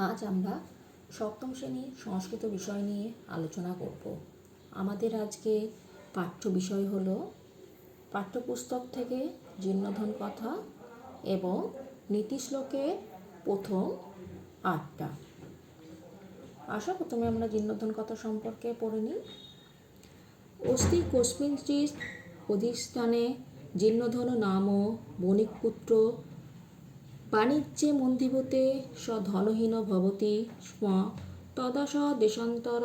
আজ আমরা সপ্তম শ্রেণীর সংস্কৃত বিষয় নিয়ে আলোচনা করব। আমাদের আজকে পাঠ্য বিষয় হলো পাঠ্যপুস্তক থেকে জীর্ণোদ্ধরণ কথা এবং নীতিশ্লোকের প্রথম 8টা। আসো প্রথমে আমরা জীর্ণোদ্ধরণ কথা সম্পর্কে পড়ে নিই। অস্তি কস্মিঞ্চিৎ অধিষ্ঠানে জীর্ণোদ্ধরণ নাম বণিকপুত্র বাণিজ্যে মন্দীভূতে স ধনহীন ভবতি স্ম তদা স দেশান্তর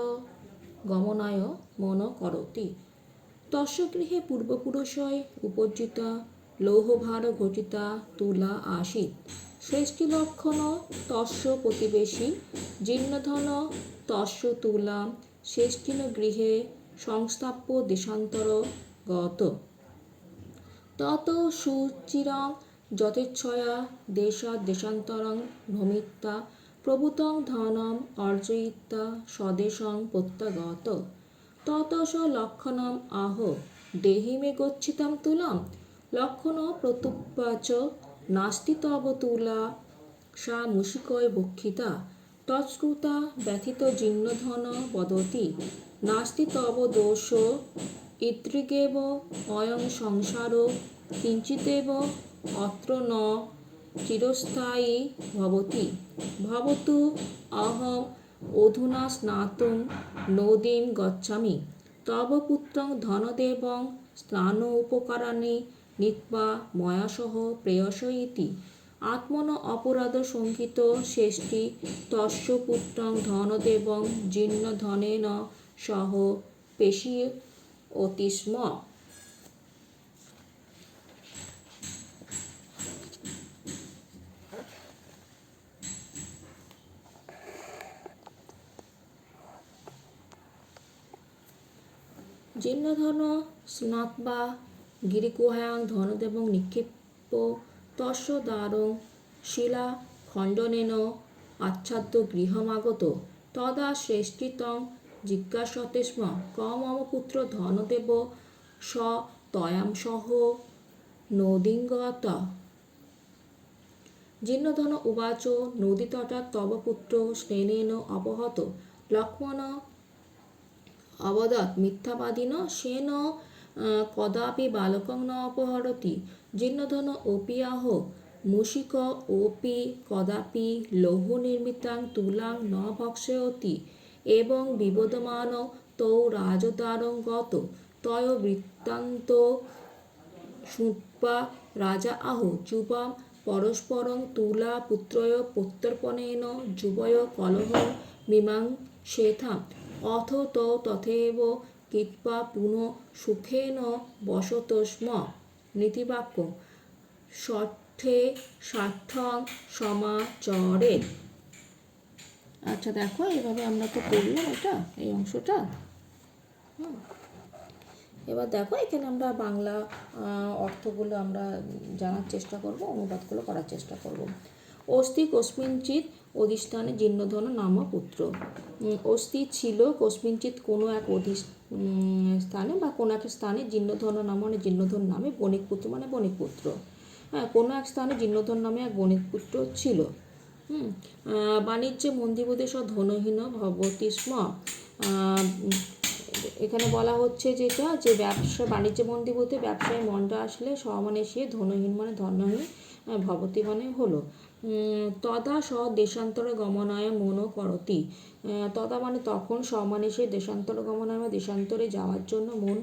গমনায় মন করতি তস্য গৃহে পূর্বপুরুষয় উপর্জিতা লৌহভার ঘটিতা তুলা আসীৎ শ্রেষ্ঠীলক্ষণ তস্য প্রতিবেশী জীর্ণধন তস্য তুলা শ্রেষ্ঠিন গৃহে সংস্থাপ্য দেশান্তর গত তত সুচিরং যথেচ্ছয়া দেশান্তরং ভ্রমিত্বা প্রভূতং ধনম অর্জয়িত্বা স্বদেশং প্রত্যাগত তত স লক্ষণম আহ দেহি মে গচ্ছিতাম তুলাম লক্ষণ প্রত্যুবাচ নাস্তি তব তুলা সা মুশিকয় ভক্ষিতা তৎশ্রুতা ব্যথিত জীর্ণধন বদতি নাস্তি তব দোষ ইদৃগেব অয়ং সংসারো কিঞ্চিদেব অত্র ন চিরস্থায়ী ভবতি ভবতু অহম অধুনা স্নাতুং নদীং গচ্ছামি তব পুত্রং ধনদেবং স্নান উপকারাণি নীত্বা ময়া সহ প্রেয়স ইতি আত্মন অপরাধ সংকিত শেষ্টি তস্য পুত্রং ধনদেবং জীর্ণধনেন সহ পেশী অতি স্ম। জীর্ণধন স্নাত্বা গিরিগুহায়াং ধনদেবং নিক্ষিপ্য তস্য দ্বারং শিলা খণ্ডনেন আচ্ছাদ্য গৃহমাগত তদা শ্রেষ্ঠিতং জিজ্ঞাসতে স্ম ক মম পুত্র ধনদেব স তয়াং সহ নদীঙ্গত জীর্ণধন উবাচ নদীতটাৎ তব পুত্র স্নেনেন অপহত লক্ষ্মণ অবদৎ মিথ্যাবাদিন সেন কদাপি বালকং ন অপহরতি জীর্ণধন অপি আহ মুশিক অপি কদাপি লৌহ নির্মিতাং তুলাং ন ভক্ষয়তি এবং বিবদমান তৌ রাজদ্বারং গত তয় বৃত্তান্ত শ্রুত্বা রাজা আহ যুবাম পরস্পরং তুলা পুত্রয় প্রত্যর্পণেন যুবয় কলহং মীমাংসেথাম অথ তথৈব কৃত্বা পুনঃ সুখেন বসত স্ম। নীতিবাক্য ষষ্ঠে স্বার্থং সমাচরে। আচ্ছা দেখো, এভাবে আমরা তো পড়লাম এটা, এই অংশটা। এবার দেখো, এখানে আমরা বাংলা অর্থগুলো আমরা জানার চেষ্টা করব, অনুবাদগুলো করার চেষ্টা করব। অস্তি কস্মিঞ্চিৎ অধিষ্ঠানে জীর্ণধন নাম পুত্র। অস্তি ছিল কস্মিঞ্চিৎ কোনো এক স্থানে বা কোনো এক স্থানে জীর্ণধন নাম মানে জীর্ণধন নামে বণিকপুত্র মানে বণিকপুত্র। হ্যাঁ, কোনো এক স্থানে জীর্ণধন নামে এক বণিকপুত্র ছিল। বাণিজ্যে মন্দীভূতে স ধনহীন ভবতি স্ম। এখানে বলা হচ্ছে যেটা, যে ব্যবসা বাণিজ্য মন্দীভূতে ব্যবসায় মন্দা আসলে সমানে সে ধনহীন মানে ধনহীন ভবতি মানে হলো। তদা স দেশান্তর গমনায় মন করতি। তদা মানে তখন, সমানে সে দেশান্তর গমনায় মানে দেশান্তরে যাওয়ার জন্য মন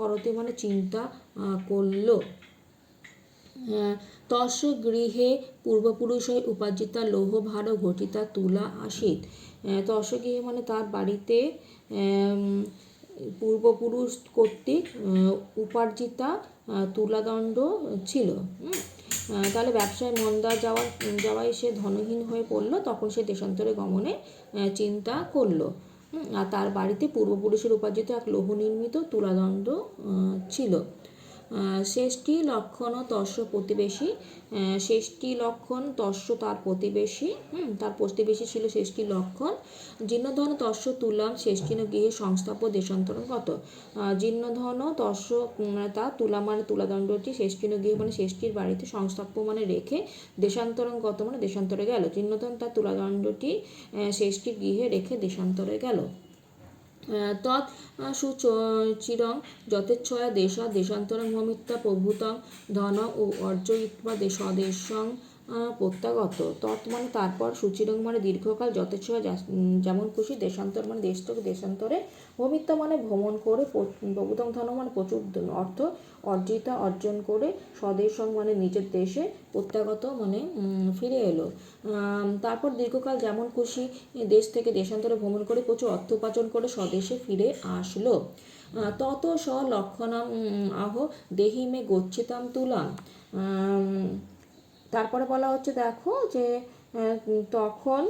করতি মানে চিন্তা করল। তস্য গৃহে পূর্বপুরুষয় উপার্জিতা লৌহভার ঘটিতা তুলা আসীৎ। তস্য গৃহে মানে তার বাড়িতে পূর্বপুরুষ কর্তৃক উপার্জিতা তুলাদণ্ড ছিল। তাহলে ব্যবসায় মন্দা যাওয়ায় সে ধনহীন হয়ে পড়ল, তখন সে দেশান্তরে গমনে চিন্তা করল। আর তার বাড়িতে পূর্বপুরুষের উপার্জিত এক লৌহ নির্মিত তুলাদণ্ড ছিল। ষষ্ঠী লক্ষণ তস্য প্রতিবেশী, ষষ্ঠী লক্ষণ তস্য তার প্রতিবেশী, তার প্রতিবেশী ছিল ষষ্ঠী লক্ষণ। জীর্ণধন তস্য তুলাম ষষ্ঠীন গৃহে সংস্থাপ্য দেশান্তরণ কত। জীর্ণধন তস্য তার তুলা মানে তুলাদণ্ডটি ষষ্ঠীন গৃহে মানে ষষ্ঠীর বাড়িতে সংস্থাপ্য মানে রেখে দেশান্তরণ কত মানে দেশান্তরে গেল। জীর্ণধন তার তুলাদণ্ডটি ষষ্ঠীর গৃহে রেখে দেশান্তরে গেল। তৎ সুচিরং যথেচ্ছয়া দেশা দেশান্তরং ভমিত্যা প্রভূতং ধন ও অর্জয়িত্বা স্বদেশং প্রত্যাগত। তৎ মানে তারপর, সুচিরং মানে দীর্ঘকাল, যথেচ্ছয়া যেমন খুশি, দেশান্তর মানে দেশ থেকে দেশান্তরে, ভমিত্যা মানে ভ্রমণ করে, প্রভূতং ধন মানে প্রচুর অর্থ, অর্জিতা অর্জন করে, স্বদেশং মানে নিজের দেশে, প্রত্যাগত মানে ফিরে এলো। তারপর দীর্ঘকাল যেমন খুশি দেশ থেকে দেশান্তরে ভ্রমণ করে প্রচুর অর্থ উপার্জন করে স্বদেশে ফিরে আসলো। তত স লক্ষণাম আহ দেহি মে গচ্ছিতাম তুলাম। তারপরে বলা হচ্ছে দেখো যে তখন,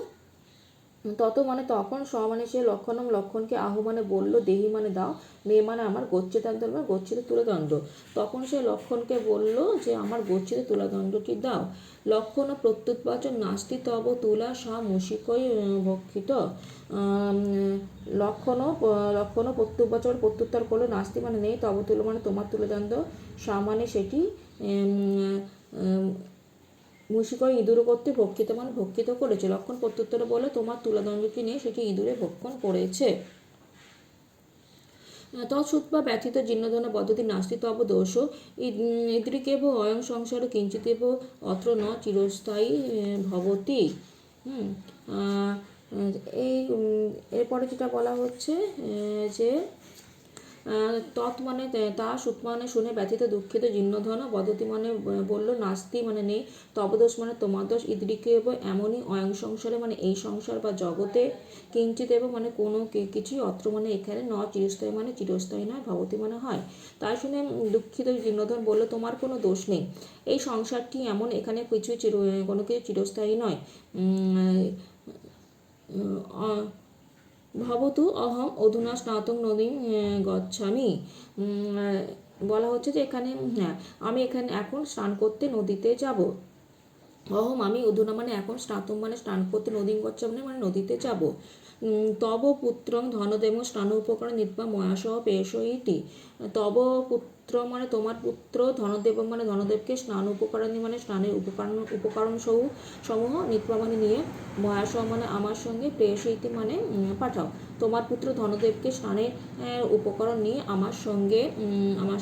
তত মানে তখন, স মানে সে, লক্ষণম লক্ষণকে, আহ মানে বলল, দেহি মানে দাও, মে মানে আমার, গচ্ছিতাম মানে গচ্ছিত তুলাদণ্ড। তখন সে লক্ষণকে বলল যে আমার গচ্ছিত তুলাদণ্ডটি দাও। লক্ষণ প্রত্যুৎবাচন নাস্তি তব তুলা সা মুশিকই ভক্ষিত। লক্ষণ প্রত্যুৎবাচন প্রত্যুত্তর করলো, নাস্তি মানে নেই, তব তুলা মানে তোমার তুলাদণ্ড, সা মানে সেটি, মুশিকই ইঁদুর করতে ভক্ষিত মানে ভক্ষিত করেছে। লক্ষণ প্রত্যুত্তরে বলে তোমার তুলাদণ্ডটি নিয়ে সেটি ইঁদুরে ভক্ষণ করেছে। তৎসুৎপা ব্যথিত জীর্ণধন পদ্ধতি নাস্তি তব দোষ ইদৃকেব অয়ং সংসার কিঞ্চিতেব অত্র ন চিরস্থায়ী ভবতি। এই এরপরে যেটা বলা হচ্ছে যে তৎ মানে তা, সুত মানে শুনে, ব্যথিত দুঃখিত, জীর্ণধন, পদ্ধতি মানে বলল, নাস্তি মানে নেই, তবদোষ মানে তোমার দোষ, ইদৃকে এমনই, অয়ং সংসারে মানে এই সংসার বা জগতে, কিঞ্চিত এব মানে কোনো কিছুই, অত্র মানে এখানে, ন চিরস্থায়ী মানে চিরস্থায়ী নয়, ভবতি মানে হয়। তাই শুনে দুঃখিত জীর্ণধন বলল তোমার কোনো দোষ নেই, এই সংসারটি এমন, এখানে কিছুই কোনো কিছু চিরস্থায়ী নয়। ভবতু অহম অধুনা স্নাতং নদীম গচ্ছামি। বলা হচ্ছে যে এখানে, হ্যাঁ আমি এখানে এখন স্নান করতে নদীতে যাব। অহম আমি, অধুনা মানে এখন, স্নাতম মানে স্নান করতে, নদীম গচ্ছামি মানে নদীতে যাব। তব পুত্রং ধনদেব স্নান উপকরণ নিত্বা ময়াসহ পেশ ইতি। তব পুত্র মানে তোমার পুত্র, ধনদেব মানে ধনদেবকে, স্নান উপকরণী মানে স্নানের উপকরণ সমূহ, নিত্বা মানে নিয়ে, ময়াসহ মানে আমার সঙ্গে, পেশ ইতি মানে পাঠাও। তোমার পুত্র ধনদেবকে স্নানের উপকরণ নিয়ে আমার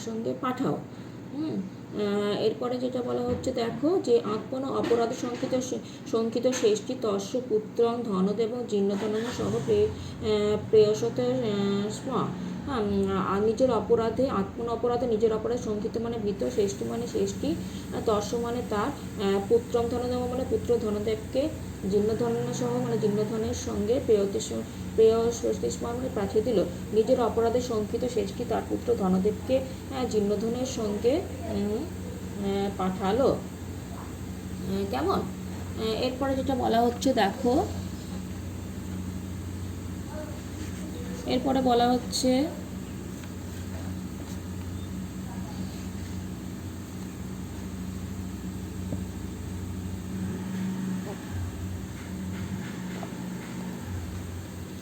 সঙ্গে পাঠাও। এরপরে যেটা বলা হচ্ছে দেখো যে আত্মন অপরাধ শঙ্কিত শেষটি তস্য পুত্রং ধনদেব জীর্ণধন সহ প্রেয়সতে স্ম। নিজের অপরাধে, আত্মন অপরাধে নিজের অপরাধে, শঙ্কিত মানে ভীত, শ্রেষ্ঠী মানে শ্রেষ্ঠী, তস্য মানে তার, পুত্রং ধনদেব মানে পুত্র ধনদেবকে, জীর্ণধন সহ মানে জীর্ণধনের সঙ্গে প্রেয়সতিস্মা মানে পাঠিয়ে দিল। নিজের অপরাধে শঙ্কিত শেষটি তার পুত্র ধনদেবকে জীর্ণধনের সঙ্গে পাঠালো। কেমন? এরপরে যেটা বলা হচ্ছে দেখো, এরপরে বলা হচ্ছে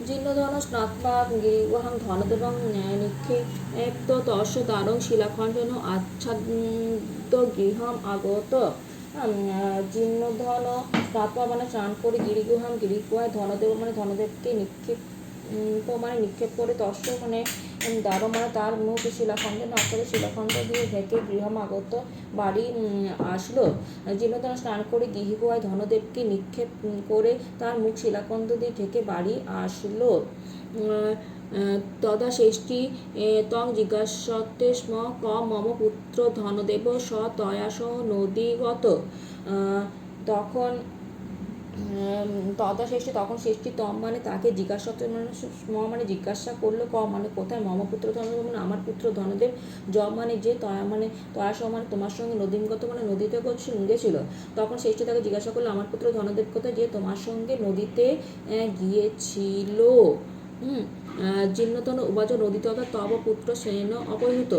জীর্ণধন স্নাত্মা গিরিবহং ধনদেবং নিক্ষেপ্ত তস্য দ্বারং শিলাখণ্ডেন আচ্ছাদ্য গৃহম আগত। জীর্ণধন স্নাত্মা মানে স্নান করে, গিরিগুহাম গিরিগুহায়, ধনদেব মানে ধনদেবকে নিক্ষেপ করে, তস্য মানে দ্বার মানে তার মুখ, শিলাখণ্ডে অর্থাৎ শিলাখণ্ড দিয়ে ঢেকে, গৃহম আগত বাড়ি আসলো। জীর্ণধন স্নান করে গৃহগুহায় ধনদেবকে নিক্ষেপ করে তার মুখ শিলাখণ্ড দিয়ে ঢেকে বাড়ি আসলো। তদা ষষ্ঠী তং জিজ্ঞাসতে স্ম ক মম পুত্র ধনদেব স তয়াসহ নদীগত। তখন তদা ষষ্ঠী তখন ষষ্ঠী তম মানে তাকে, জিজ্ঞাসা মানে জিজ্ঞাসা করলো, ক মানে কোথায়, মম পুত্র ধনদেব মানে আমার পুত্র ধনদেব, জ মানে যে, তয়া মানে তয়াসহ মানে তোমার সঙ্গে, নদীগত মানে নদীতে গেছিল। তখন ষষ্ঠী তাকে জিজ্ঞাসা করলো আমার পুত্র ধনদেব কোথায়, যে তোমার সঙ্গে নদীতে গিয়েছিল। জীর্ণধন উবাচ নদী তথা তব পুত্র সেন অপহৃত।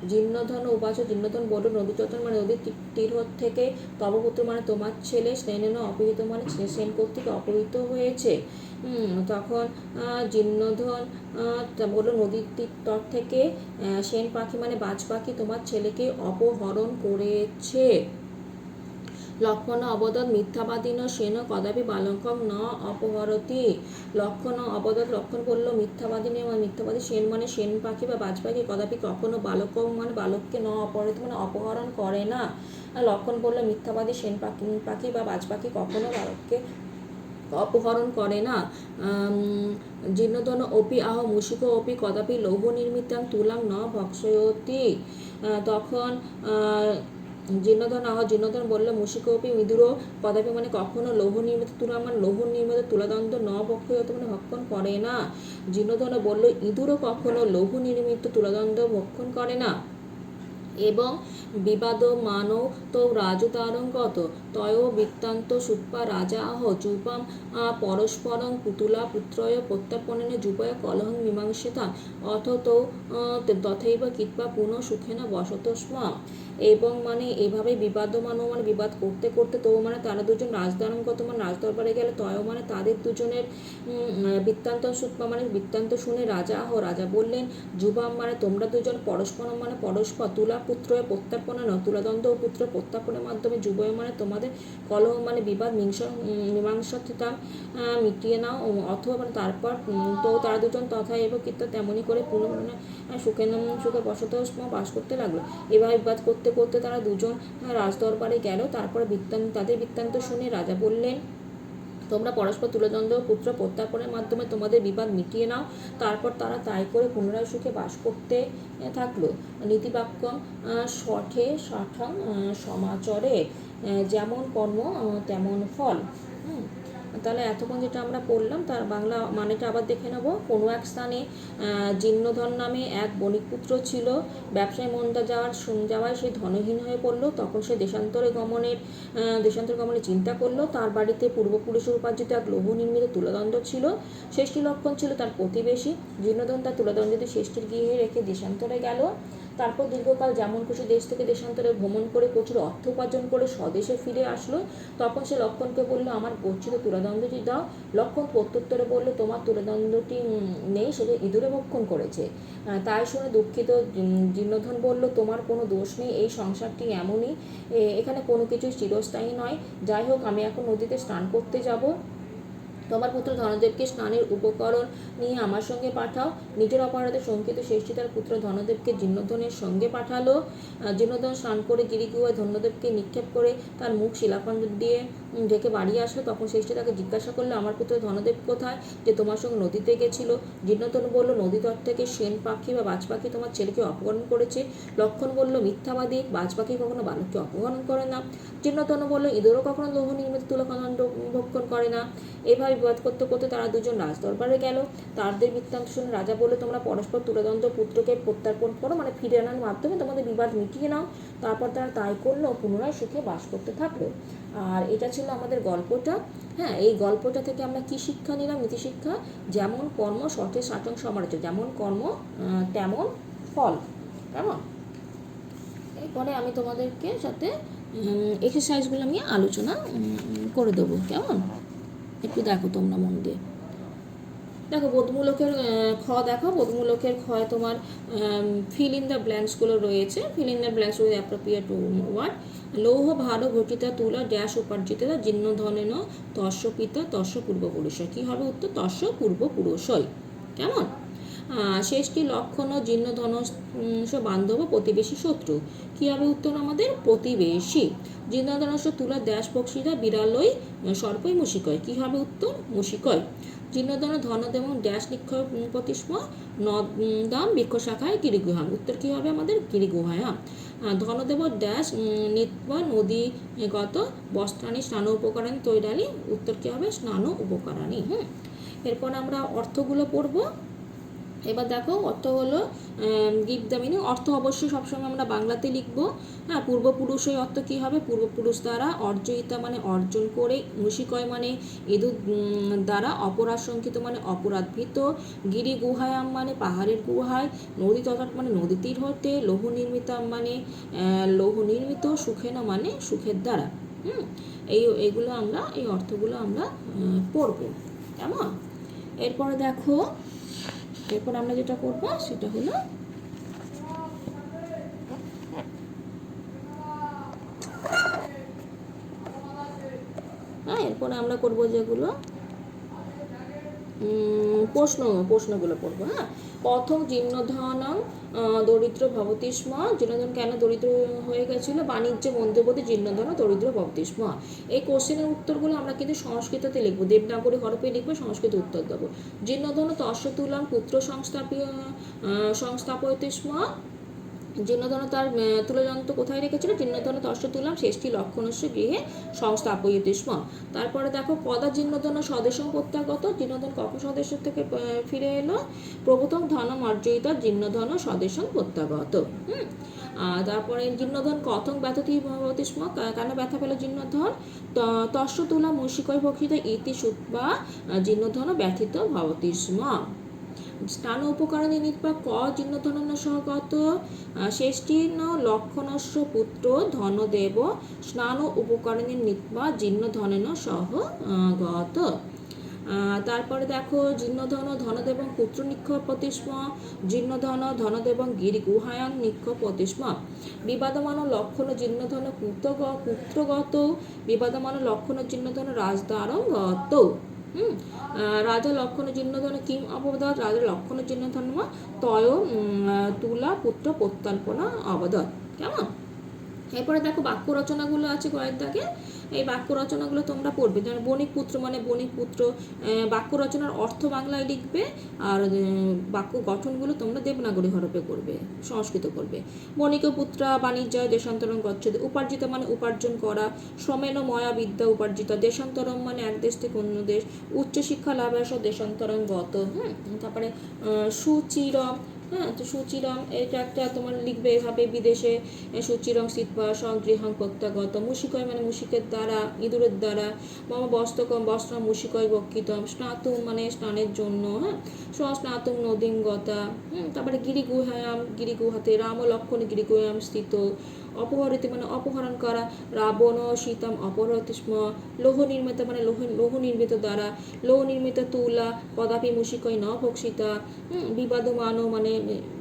জীর্ণধন উবাচ, জীর্ণধন বলল নদী তথা মানে নদীর তীর থেকে, তব পুত্র মানে তোমার ছেলে, সেন অপহৃত মানে সেন কর্তৃক অপহৃত হয়েছে। তখন জীর্ণধন বললো নদীর তট থেকে সেন পাখি মানে বাজ পাখি তোমার ছেলেকে অপহরণ করেছে। লক্ষণ অবদৎ মিথ্যাবাদীন সেন কদাপি বালকম ন অপহরতি। লক্ষণ অবদৎ, লক্ষণ বলল মিথ্যাবাদী মিথ্যাবাদী সেন মানে সেন পাখি বা বাজ পাখি কদাপি কখনো বালকম মানে বালককে ন অপহরতি মানে অপহরণ করে না। লক্ষণ বলল মিথ্যাবাদী সেন পাখি বা বাজ পাখি কখনো বালককে অপহরণ করে না। জীর্ণধন অপি আহ মুশিক অপি কদাপি লৌহ নির্মিতাং তুলাং ন ভক্ষয়তি। তখন জীর্ণধন বললো মুশিকপি মৃদুরও কদাপি মানে কখনো লৌহ নির্মিত তুলা মানে লৌহ নির্মিত তুলাদণ্ড ন ভক্ষয়ত মানে ভক্ষণ করে না। জীর্ণধন বলল ইঁদুরও কখনো লৌহ নির্মিত তুলাদণ্ড ভক্ষণ করে না। এবং বিবাদ মানও তো রাজতারঙ্গত তয় বৃত্তান্ত সুপ্পা রাজা আহ চূপাম পরস্পরং পুতুলা পুত্রয় প্রত্যাপনে যুপয় কলহং মীমাংসিতা অথ তো তথৈব কৃত্বা পুনঃ সুখেন বসত স্ম। এবং মানে এভাবে বিবাদমানও মানে বিবাদ করতে করতে তো মানে তারা দুজন রাজদারঙ্গত মানে রাজদরবারে গেলে তয় মানে তাদের দুজনের বৃত্তান্ত সুপ্পা মানে বৃত্তান্ত শুনে রাজা আহ রাজা বললেন, যুবাম মানে তোমরা দুজন, পরস্পরম মানে পরস্পর, তুলা পুত্র প্রত্যাপনা ন তুলাদণ্ড ও পুত্র প্রত্যাপনের মাধ্যমে যুবয় মানে তোমাদের কলহ মানে বিবাদ মীমাংসা মিটিয়ে নাও। অথবা মানে তারপর তো তারা দুজন তথা এবং কীর্ত তেমনই করে পুনঃ সুখে বসত বাস করতে লাগলো। এভাবে বিবাদ করতে করতে তারা দুজন রাজদরবারে গেল। তারপর তাদের বৃত্তান্ত শুনে রাজা বললেন, তোমরা পরস্পর তুলাদণ্ড পুত্র প্রত্যাপনের মাধ্যমে তোমাদের বিবাদ মিটিয়ে নাও। তারপর তারা তাই করে পুনরায় সুখে বাস করতে থাকলো। নীতিবাক্য শঠে ষাঠং সমাচরে, যেমন কর্ম তেমন ফল। তাহলে এতক্ষণ যেটা আমরা পড়লাম তার বাংলা মানেটা আবার দেখে নেব। কোনো এক স্থানে জীর্ণধন নামে এক বণিকপুত্র ছিল। ব্যবসায় মন্দা যাওয়ায় সে ধনহীন হয়ে পড়লো। তখন সে দেশান্তরে গমনের চিন্তা করলো। তার বাড়িতে পূর্বপুরুষের উপার্জিত এক লৌহ নির্মিত তুলাদণ্ড ছিল। ষষ্ঠী লক্ষণ ছিল তার প্রতিবেশী। জীর্ণধন তার তুলাদণ্ডটি ষষ্ঠীর গৃহে রেখে দেশান্তরে গেল। তারপর দীর্ঘকাল যেমন খুশি দেশ থেকে দেশান্তরে ভ্রমণ করে প্রচুর অর্থ উপার্জন করে স্বদেশে ফিরে আসলো। তখন সে লক্ষণকে বললো, আমার গচ্ছিত তুলাদণ্ডটি দাও। লক্ষণ প্রত্যুত্তরে বললো, তোমার তুলাদণ্ডটি নেই, সেটা ইঁদুরে ভক্ষণ করেছে। তাই শুনে দুঃখিত জীর্ণধন বলল, তোমার কোনো দোষ নেই, এই সংসারটি এমনই, এখানে কোনো কিছুই চিরস্থায়ী নয়। যাই হোক, আমি এখন নদীতে স্নান করতে যাব। তোমার পুত্র ধনদেবকে স্নানের উপকরণ নিয়ে আমার সঙ্গে পাঠাও। নিজের অপরাধে শঙ্কিত ষষ্ঠী তার পুত্র ধনদেবকে জীর্ণধনের সঙ্গে পাঠালো। জীর্ণধন স্নান করে গিরিগুহায় ধনদেবকে নিক্ষেপ করে তার মুখ শিলাখণ্ড দিয়ে ঢেকে বাড়ি আসলো। তখন ষষ্ঠী তাকে জিজ্ঞাসা করলো, আমার পুত্র ধনদেব কোথায়, যে তোমার সঙ্গে নদীতে গেছিল? জীর্ণধন বলল, নদী তট থেকে সেন পাখি বা বাজ পাখি তোমার ছেলেকে অপহরণ করেছে। লক্ষণ বলল, মিথ্যাবাদী, বাজ পাখি কখনো বালককে অপহরণ করে না। জীর্ণধন বলল, ইঁদুরও কখনো লৌহ নির্মিত তুলাদণ্ড ভক্ষণ করে না। এভাবে বিবাদ করতে করতে তারা দুজন রাজদরবারে গেল। তাদের বৃত্তান্ত শুনে রাজা বলল, তোমরা পরস্পর তুলাদণ্ড পুত্রকে প্রত্যার্পণ করো, মানে ফিরে আনার মাধ্যমে তোমাদের বিবাদ মিটিয়ে নাও। তারপর তারা তাই করলো, পুনরায় সুখে বাস করতে থাকলো। আর এটা ছিল আমাদের গল্পটা। হ্যাঁ, এই গল্পটা থেকে আমরা কি শিক্ষা নিলাম? নীতিশিক্ষা, যেমন কর্ম শঠে ষাঠং সমাচরে, যেমন কর্ম তেমন ফল। কেমন? এরপরে আমি তোমাদেরকে সাথে এক্সারসাইজগুলো নিয়ে আলোচনা করে দেবো। কেমন? একটু দেখো তোমরা মন দিয়ে। দেখো বোধমূলকের দেখো বোধমূলকের ক্ষয় তোমার ফিল ইন দ্য ব্ল্যাঙ্কসগুলো রয়েছে। Fill in the blanks with appropriate word. লৌহ ভার ঘটিতা তুলা ড্যাশ উপার্জিত জীর্ণধনেন তস্য পিতা তস্য পূর্বপুরুষয়। কী হবে উত্তর? তস্য পূর্বপুরুষয়। কেমন? শেষটি লক্ষণ জীর্ণধন বান্ধব প্রতিবেশী শত্রু। কী হবে উত্তর আমাদের? প্রতিবেশী। জীর্ণধনস্য তুলা ড্যাশ পক্ষীরা বিড়ালই সর্পই মুশিকয়। কী হবে উত্তর? মুশিকয়। জীর্ণধন ধনদেব ড্যাশ নিক্ষপতি স্ম নদাম বৃক্ষ শাখায় গিরিগুহাম। উত্তর কী হবে আমাদের? গিরিগুহায়াম। ধনদেব ড্যাশ নিত্য নদীগত বস্ত্রাণী স্নান উপকরণী তৈরালি। উত্তর কী হবে? স্নান উপকরণী। এরপর আমরা অর্থগুলো পড়বো। এবার দেখো অর্থ হলো গিভ দ্য মিনিং। অর্থ অবশ্যই সবসময় আমরা বাংলাতে লিখবো। হ্যাঁ, পূর্বপুরুষের অর্থ কী হবে? পূর্বপুরুষ দ্বারা অর্জিতা মানে অর্জন করে, মুশিকয় মানে ইঁদুর দ্বারা, অপরাশঙ্কিত মানে অপরাধভীত, গিরি গুহায়াম মানে পাহাড়ের গুহায়, নদী তথাৎ মানে নদী তীর হতে, লৌহ নির্মিতাম মানে লৌহ নির্মিত, সুখেনা মানে সুখের দ্বারা। এইগুলো আমরা, এই অর্থগুলো আমরা পড়বো। কেমন? এরপরে দেখো, এরপর আমরা যেটা করবো সেটা হলো এরপরে আমরা করবো যেগুলো প্রশ্নগুলো পড়বো। হ্যাঁ, প্রথম জীর্ণধনং দরিদ্র ভবতি স্ম। জীর্ণধন কেন দরিদ্র হয়ে গেছিল? বাণিজ্যে মন্দিরপতি জীর্ণধন দরিদ্র ভবতি স্ম। এই কোশ্চেনের উত্তরগুলো আমরা কিন্তু সংস্কৃততে লিখবো, দেবনাগরী হরফে লিখবো, সংস্কৃত উত্তর দেবো। জীর্ণধন তস্য তুলাম পুত্র সংস্থাপয়তি স্ম। জীর্ণধন তার তুলযন্ত্র কোথায় রেখেছিল? জীর্ণধন তস্য তুলাম শেষটি লক্ষণস্য গৃহে সংস্থাপয়তি স্ম। তারপরে দেখো কদা জীর্ণধন স্বদেশং প্রত্যাগত। জীর্ণধন কখন স্বদেশ থেকে ফিরে এলো? প্রভূতং ধনম অর্জিত জীর্ণধন স্বদেশং প্রত্যাগত। তারপরে জীর্ণধন কথং ব্যথতি ভবতি স্ম। কেন ব্যথা পেল জীর্ণধন? তস্য তুলা মুশিকয় ভক্ষিত ইতি শ্রুত্বা জীর্ণধন ব্যথিত ভবতি স্ম। স্নান উপকরণে নিত্বা ক জীর্ণধনন সহগত শেষ্টিন লক্ষণস্য পুত্র ধনদেব স্নান উপকরণে নিত্বা জীর্ণধনেন সহগত। তারপরে দেখো জীর্ণধন ধনদেব পুত্র নিক্ষপতি স্ম। জীর্ণধন ধনদেব গিরি গুহায়াং নিক্ষপতি স্ম। বিবাদমান লক্ষণ জীর্ণধন পুত্রগত। বিবাদমান লক্ষণ জীর্ণধন রাজদ্বারং গত। রাজা লক্ষণ জীর্ণধন কিম অবদৎ। রাজা লক্ষণ জীর্ণধন তয় তুলা পুত্র প্রত্যল্পনা অবদৎ। কেমন? এরপরে দেখো বাক্য রচনাগুলো আছে কয়েক দাগে। এই বাক্য রচনাগুলো তোমরা পড়বে। যেমন বণিক পুত্র মানে বণিক পুত্র, বাক্য রচনার অর্থ বাংলায় লিখবে, আর বাক্য গঠনগুলো তোমরা দেবনাগরী হরফে করবে, সংস্কৃত করবে। বণিক পুত্রা বাণিজ্য দেশান্তরম গচ্ছেদ। উপার্জিত মানে উপার্জন করা। শ্রমেণ ময়া বিদ্যা উপার্জিত। দেশান্তরম মানে এক দেশ থেকে অন্য দেশ। উচ্চশিক্ষা লাভাস দেশান্তরম গত। তারপরে সুচিরম। হ্যাঁ, তো সুচিরম এটা একটা তোমার লিখবে এভাবে, বিদেশে সুচিরং স্থিত্বা সংগৃহং প্রত্যাগত। মুশিকয় মানে মুশিকের দ্বারা, ইঁদুরের দ্বারা। মম বস্ত্রকম বস্ত্র মুশিকয় বক্ষিতম। স্নাতুম মানে স্নানের জন্য। হ্যাঁ, স্নাতুম নদীঙ্গতা। তারপরে গিরিগুহায়াম গিরিগুহাতে। রাম লক্ষণ গিরিগুহায়াম স্থিত। অপহরিত মানে অপহরণ করা। রাবণ সীতাম অপহরতি স্ম। লৌহ নির্মিত মানে লৌহ নির্মিত দ্বারা। লৌহ নির্মিত তুলা কদাপি মুশিকয় ন ভক্ষিতা। বিবাদমান মানে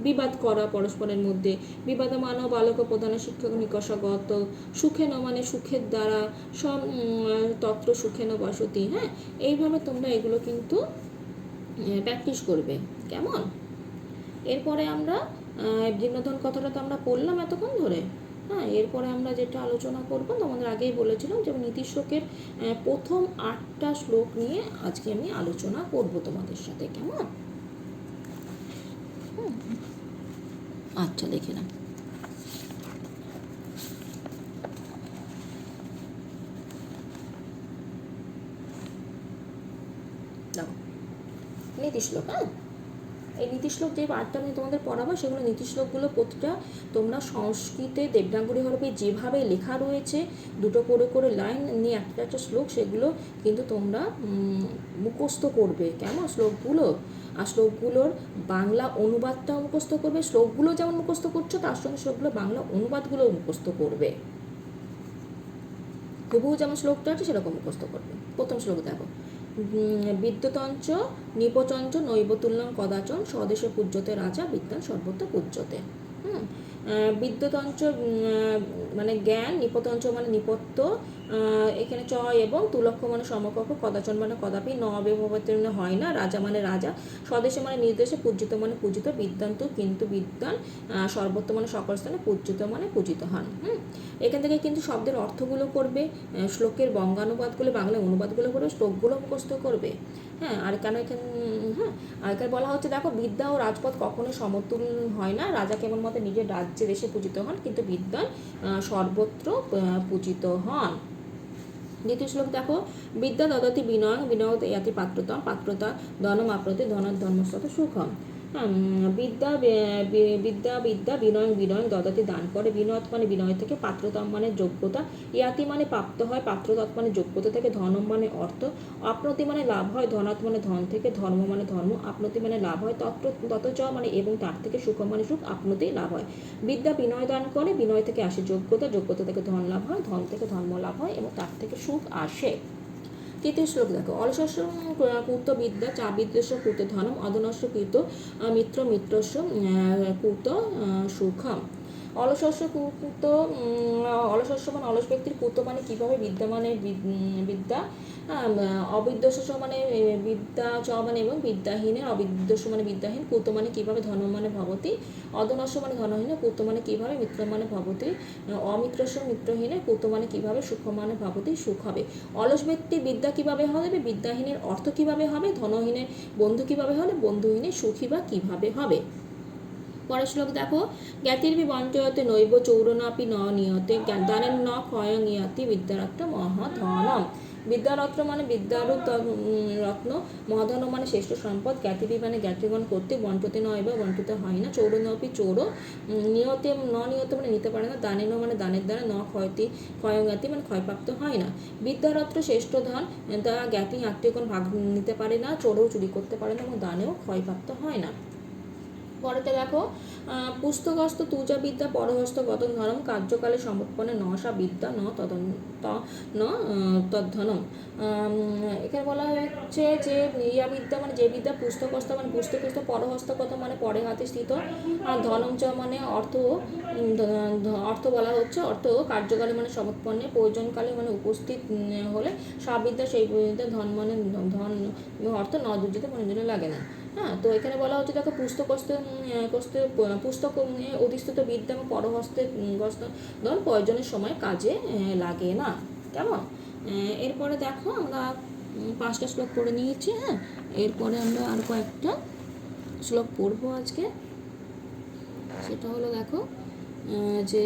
বিবাদ করা পরস্পরের মধ্যে। বিবাদমান বালক প্রধান শিক্ষক নিকষগত। সুখেন মানে সুখের দ্বারা। সব তত্র সুখেন বসতি। হ্যাঁ, এইভাবে তোমরা এগুলো কিন্তু প্র্যাকটিস করবে। কেমন? এরপরে আমরা জীর্ণধন কথাটা তো আমরা পড়লাম এতক্ষণ ধরে। হ্যাঁ, এরপরে আমরা যেটা আলোচনা করবো, তোমাদের আগেই বলেছিলাম যে নীতিশ্লোকের প্রথম 8টা শ্লোক নিয়ে আজকে আমি আলোচনা করব তোমাদের সাথে। কেমন? আচ্ছা, দেখে নাও। নীতিশ্লোক। হ্যাঁ, এই নীতিশ্লোক যে পাঠটা আমি তোমাদের পড়াবো, সেগুলো নীতিশ্লোকগুলো প্রতিটা তোমরা সংস্কৃতে দেবনাগরী হরফে যেভাবে লেখা রয়েছে, দুটো করে করে লাইন নিয়ে একটা একটা শ্লোক, সেগুলো কিন্তু তোমরা মুখস্থ করবে। কেমন? শ্লোকগুলো আর শ্লোকগুলোর বাংলা অনুবাদটাও মুখস্থ করবে। শ্লোকগুলো যেমন মুখস্থ করছো, তার সঙ্গে শ্লোকগুলো বাংলা অনুবাদগুলোও মুখস্থ করবে। হুবহু যেমন শ্লোকটা আছে সেরকম মুখস্থ করবে। প্রথম শ্লোক দেখো, বিদ্যুতঞ্চ নিপচঞ্চ নৈবতুল্যং কদাচন স্বদেশে পূজ্যতে রাজা বিদ্যান সর্বত্র পূজ্যতে। বিদ্যুতঞ্চ মানে জ্ঞান, নিপতঞ্চ মানে নিপত্য, এখানে চ এবং তুলক্ষ মানে সমকক্ষ, কদাচন মানে কদাপি, ন অব্যবতীর্ণ হয় না, রাজা মানে রাজা, স্বদেশে মানে নির্দেশে, পূজিত মানে পূজিত, বিদ্যান্ত কিন্তু বিদ্যান, সর্বত্র মানে সকল স্থানে, পূজিত মানে পূজিত হন। এখান থেকে কিন্তু শব্দের অর্থগুলো করবে, শ্লোকের বঙ্গানুবাদগুলো, বাংলা অনুবাদগুলো করবে, শ্লোকগুলো মুখস্থ করবে। হ্যাঁ, আর কেন এখানে আর এখানে বলা হচ্ছে, দেখো বিদ্যা ও রাজপথ কখনো সমতুল হয় না। রাজা কেবল মতে নিজের রাজ্যে দেশে পূজিত হন, কিন্তু বিদ্যান সর্বত্র পূজিত হন। দ্বিতীয় শ্লোক দেখো, বিদ্যা দদতি বিনয়ং বিনয় ইয়াতি পাত্রতা পাত্রতা ধনম আপ্রতি ধন ধর্মস্তত সুখম। বিদ্যা বিদ্যা বিদ্যা বিনয় বিনয় দদাতি দান করে। বিনয় মানে বিনয় থেকে, পাত্রতা মানে যোগ্যতা, ইয়াতি মানে প্রাপ্ত হয়, পাত্রতৎ মানে যোগ্যতা থেকে, ধনম মানে অর্থ, আপনতি মানে লাভ হয়, ধনাত্ম মানে ধন থেকে, ধর্ম মানে ধর্ম, আপনতি মানে লাভ হয়, ততচ মানে এবং তার থেকে, সুখ মানে সুখ, আপনতি লাভ হয়। বিদ্যা বিনয় দান করে, বিনয় থেকে আসে যোগ্যতা, যোগ্যতা থেকে ধন লাভ হয়, ধন থেকে ধর্ম লাভ হয় এবং তার থেকে সুখ আসে। তৃতীয় শ্লোক দেখো, অলসস্য কূত বিদ্যা, চা বিদ্যস্য কূত ধনম, অধনস্য কৃত মিত্র মিত্রস্য কূত সুখম। অলসস্য কূত, অলসস্য মানে অলস ব্যক্তির, কূত মানে কীভাবে, বিদ্যা মানে বিদ্যা, অবিদ্যস্য মানে বিদ্যা চ মানে এবং বিদ্যাহীনের, অবিদ্যস্য মানে বিদ্যাহীন, কূত মানে কীভাবে, ধন মানে ভবতি, অধনস্য মানে ধনহীন, কূত মানে কীভাবে, মিত্র মানে ভবতি, অমিত্রস্য মিত্রহীনে, কূত মানে কীভাবে, সুখ মানে ভবতি সুখ হবে। অলস ব্যক্তির বিদ্যা কীভাবে হবে, বিদ্যাহীনের অর্থ কীভাবে হবে, ধনহীনের বন্ধু কীভাবে হবে, বন্ধুহীনের সুখী বা কীভাবে হবে। পরের শ্লোক দেখো, জ্ঞাতির্বি বঞ্চয়তে নৈব চৌরনাপি ন নিয়তে, দানের ন ক্ষয়ং ইয়াতি বিদ্যারত্ন মহাধনম। বিদ্যারত্ন মানে বিদ্যারূপ রত্ন, মহাধন মানে শ্রেষ্ঠ সম্পদ, জ্ঞাতিবি মানে জ্ঞাতিগণ কর্তৃক, বঞ্চতে নয় বা বঞ্চিত হয় না, চৌরনপি চৌর, নিয়তে ন নিয়তে মানে নিতে পারে না, দানেন মানে দানের দ্বারা, ন ক্ষয়তি ক্ষয়ং জ্ঞাতি মানে ক্ষয়প্রাপ্ত হয় না। বিদ্যারত্ন শ্রেষ্ঠ ধন, তা জ্ঞাতি আত্মীয়গণ ভাগ নিতে পারে না, চোরেও চুরি করতে পারে না এবং দানেও ক্ষয়প্রাপ্ত হয় না। পরেতে দেখো, পুস্তকস্থ তুজা বিদ্যা পরহস্ত গতন ধনম, কার্যকালে সমর্পণে নশা বিদ্যা ন তদ্ধনম। এখানে বলা হচ্ছে যে ইয়া বিদ্যা মানে যে বিদ্যা, পুস্তকস্থ মানে পুস্তকস্থ, পরহস্তগত মানে পরে হাতে স্থিত, ধনম চ মানে অর্থ, অর্থ বলা হচ্ছে, অর্থ কার্যকালে মানে সমর্পণে, প্রয়োজনকালে মানে উপস্থিত হলে, সাবিদ্যা সেই বিদ্যা, ধন মানে ধন অর্থ ন দুর্জিত মনে লাগে না। হ্যাঁ, তো এখানে বলা হচ্ছে দেখো, পুস্তক অধিষ্ঠিত বিদ্যা এবং পরহস্তে ধন প্রয়োজনের সময় কাজে লাগে না। কেমন? এরপরে দেখো আমরা 5টা শ্লোক করে নিয়েছি। হ্যাঁ, এরপরে আমরা আর কয়েকটা শ্লোক পড়বো আজকে। সেটা হলো দেখো যে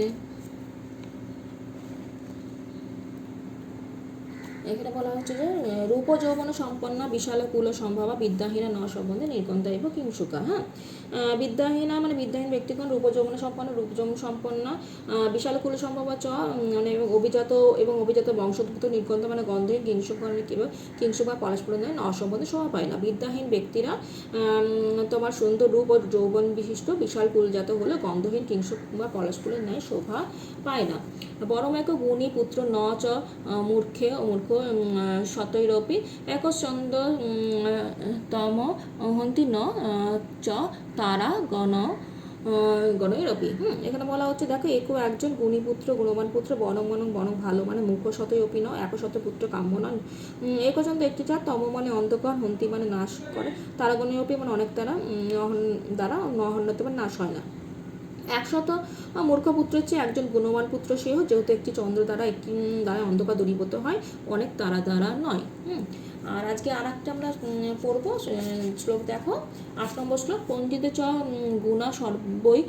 এখানে বলা হচ্ছে যে রূপ যৌবন সম্পন্ন বিশাল কুল সম্ভাবা, বিদ্যাহীনা ন সম্বন্ধে নির্গন্ধ এবং কিংসুকা। হ্যাঁ, বিদ্যাহীনা মানে বিদ্যাহীন ব্যক্তিগণ, রূপ যৌবন সম্পন্ন, রূপ যৌবন সম্পন্ন, বিশাল কুল সম্ভাবা চ মানে অভিজাত বংশোদ্ভূত, নির্গন্ধ মানে গন্ধহীন, কিংসুক মানে কিংসুক বা পলাশপুর ন সম্বন্ধে শোভা পায় না। বিদ্যাহীন ব্যক্তিরা তোমার সুন্দর রূপ ও যৌবন বিশিষ্ট, বিশাল কুলজাত হলে গন্ধহীন, কিংসুক বা পলাশপুরের ন্যায় শোভা পায় না। বরং এক গুণী পুত্র ন চ মূর্খ শতৈরপি একচ্ছন্দ তম হন্তি ন চ তারা গণৈরপি। এখানে বলা হচ্ছে দেখো, একও একজন গুণীপুত্র, গুণবান পুত্র, বনং ভালো মানে মুখ শতৈরপি ন একশত পুত্র কাম্য নন, একচন্দ একটি চার, তম মানে অন্ধকার, হন্তি মানে নাশ করে, তারা গণৈরপি মানে অনেক তারা দ্বারা নহন্যতে মানে নাশ হয় না। 100 মূর্খ পুত্রের চেয়ে একজন গুণবান পুত্র সেও, যেহেতু একটি চন্দ্র দ্বারা অন্ধকার দূরীভূত হয়, অনেক তারা দ্বারা নয়। আর আজকে আর একটা আমরা পড়বো শ্লোক দেখো, 8 নম্বর শ্লোক, পঞ্জিত চ গুণা সর্বই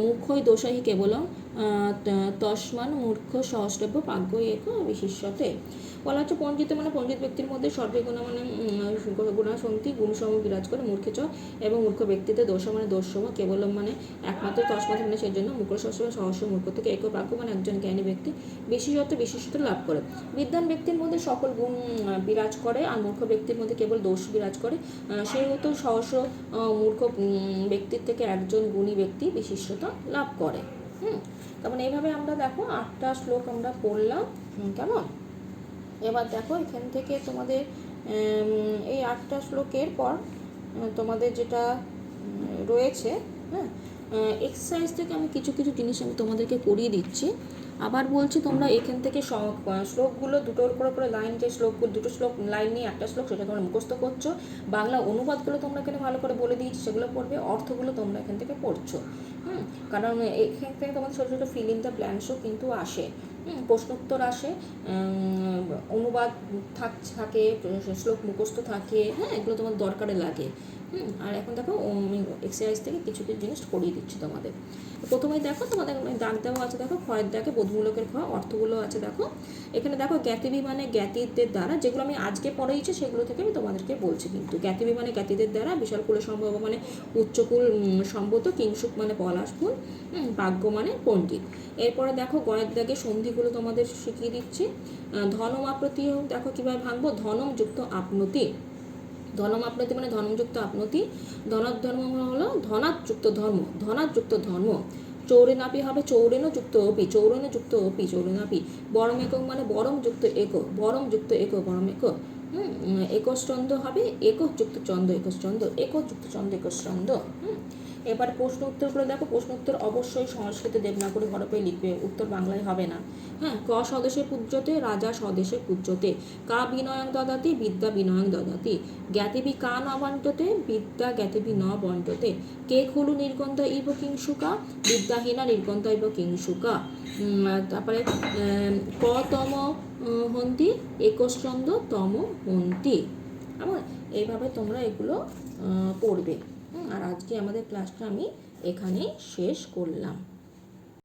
মুখ্যই দোষাহি কেবলম, তস্মান মূর্খ সহস্রব্য পাগ্য এক বিশিষ্যতে। বলা হচ্ছে পঞ্জিত মানে পণ্ডিত ব্যক্তির মধ্যে সর্বগুণা মানে গুণাসন্তি, গুণসমূহ বিরাজ করে, মূর্খে চ এবং মূর্খ ব্যক্তিতে দোষ মানে দোষসমূহ, কেবলম মানে একমাত্র, তস্মাৎ মানে সেজন্য, মুখ্য সহস্র মূর্খ থেকে এক পাগ্য মানে একজন জ্ঞানী ব্যক্তি বিশেষত্ব লাভ করে। বিদ্বান ব্যক্তির মধ্যে সকল গুণ বিরাজ করে আর মূর্খ ব্যক্তির মধ্যে কেবল দোষ বিরাজ করে, সেহেতু সহস্র মূর্খ ব্যক্তির থেকে একজন গুণী ব্যক্তি বিশিষ্টতা লাভ করে। তেমন এইভাবে আমরা দেখো 8টা শ্লোক আমরা পড়লাম। কেমন? এবার দেখো এখান থেকে তোমাদের এই 8টা শ্লোকের পর তোমাদের যেটা রয়েছে, হ্যাঁ, এক্সারসাইজ থেকে আমি কিছু জিনিস আমি তোমাদেরকে করিয়ে দিচ্ছি। আবার বলছি, তোমরা এখান থেকে শ্লোকগুলো দুটোর করে লাইন, যে শ্লোকগুলো 2টো শ্লোক লাইন নিয়ে 1টা শ্লোক, সেটা তোমরা মুখস্থ করছো। বাংলা অনুবাদগুলো তোমরা এখানে ভালো করে বলে দিয়েছি, সেগুলো পড়বে। অর্থগুলো তোমরা এখান থেকে পড়ছো। কারণ এখান থেকে তোমাদের ছোটো ছোটো ফিল ইন দ্য ব্ল্যাঙ্কসও কিন্তু আসে, প্রশ্নোত্তর আসে, অনুবাদ থাকে, শ্লোক মুখস্থ থাকে। হ্যাঁ, এগুলো তোমার দরকারে লাগে। আর এখন দেখো আমি এক্সারসাইজ থেকে কিছু কিছু জিনিস করিয়ে দিচ্ছি তোমাদের। প্রথমেই দেখো তোমাদের দাগ দেওয়া আছে, দেখো ক্ষয়ের দাগে বোধমূলকের ক্ষয় অর্থগুলো আছে। দেখো এখানে দেখো জ্ঞাতিবি মানে জ্ঞাতিদের দ্বারা, যেগুলো আমি আজকে পড়েইছি সেগুলো থেকে আমি তোমাদেরকে বলছি কিন্তু। জ্ঞাতিবি মানে জ্ঞাতিদের দ্বারা, বিশালকুল সম্ভব মানে উচ্চকুল সম্ভূত, কিংসুক মানে পলাশফুল, ভাগ্য মানে পণ্ডিত। এরপরে দেখো গয়ের দাগে সন্ধিগুলো তোমাদের শিখিয়ে দিচ্ছি। ধনম আপ্রতি দেখো কীভাবে ভাঙবো, ধনম যুক্ত আপনতি, ধনম আপনতি মানে ধনমযুক্ত আপনতি, ধর্ম হলো ধনাযুক্ত ধর্ম, ধনাযুক্ত ধর্ম। চৌরেনাপি হবে চৌরেন যুক্ত অপি, চৌরেন যুক্ত অপি, চৌরেনাপি। বরম একক মানে বরম যুক্ত এক, বরম যুক্ত এক, বরম এক। একশ্চন্দ হবে একক যুক্ত চন্দ্র, একশ্চন্দ, একক যুক্ত চন্দ্র, একশ্চন্দ। এবার প্রশ্ন উত্তরগুলো দেখো, প্রশ্ন উত্তর অবশ্যই সংস্কৃত দেবনাগরী হরফে লিখবে, উত্তর বাংলায় হবে না। ক স্বদেশে পূজ্যতে, রাজা স্বদেশে পূজ্যতে। কা বিনয়ং দদাতি, বিদ্যা বিনয়ং দদাতি। জ্ঞাতিবি কা ন বন্টতে, বিদ্যা জ্ঞাতিবি ন বন্টতে। কে খলু নির্গন্ধ ইব কিংসুকা, বিদ্যাহীনা নির্গন্ধ ইব কিংসুকা। তারপরে কতম হন্তি, একশ্চন্দ তম হন্তি। আমার এইভাবে তোমরা এগুলো পড়বে। আর আজকে আমাদের ক্লাসটা আমি এখানেই শেষ করলাম।